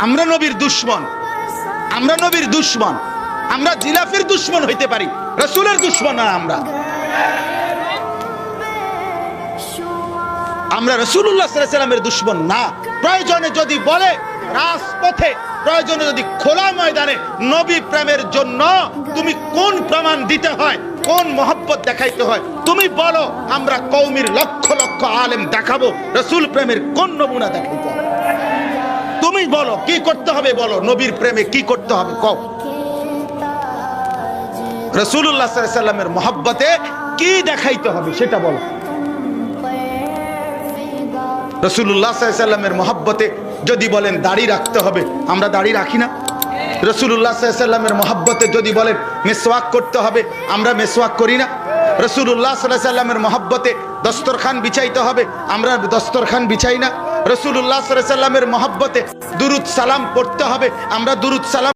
আমরা নবীর দুশমন, আমরা নবীর দুশমন, আমরা জিলাফির দুশমন হইতে পারি, রাসূলের দুশমন না। আমরা রাসূলুল্লাহ সাল্লাল্লাহু আলাইহি ওয়াসাল্লামের দুশমন না। প্রয়োজনে যদি বলে রাজপথে, প্রয়োজনে যদি খোলা ময়দানে নবী প্রেমের জন্য তুমি কোন প্রমাণ দিতে হয়, কোন মহব্বত দেখাইতে হয় তুমি বলো, আমরা কওমির লক্ষ লক্ষ আলেম দেখাবো রাসূল প্রেমের কোন নমুনা দেখাইতে হবে। তুমি বলো কি করতে হবে, বলো নবীর প্রেমে কি করতে হবে কও। রাসূলুল্লাহ সাল্লাল্লাহু আলাইহি ওয়াসাল্লামের মহব্বতে কি দেখাইতে হবে সেটা বলো। রাসূলুল্লাহ সাল্লাল্লাহু আলাইহি ওয়াসাল্লামের মহব্বতে যদি বলেন দাড়ি রাখতে হবে, আমরা দাড়ি রাখি না। রাসূলুল্লাহ সাল্লাল্লাহু আলাইহি ওয়াসাল্লামের মহব্বতে যদি বলেন মিসওয়াক করতে হবে, আমরা মিসওয়াক করি না। রাসূলুল্লাহ সাল্লাল্লাহু আলাইহি ওয়াসাল্লামের মহব্বতে দস্তরখান বিছাইতে হবে, আমরা দস্তরখান বিছাই না। রাসূলুল্লাহ সাল্লাল্লাহু আলাইহি ওয়াসাল্লামের মহব্বতে দুরুদ সালাম পড়তে হবে, আমরা দুরুদ সালাম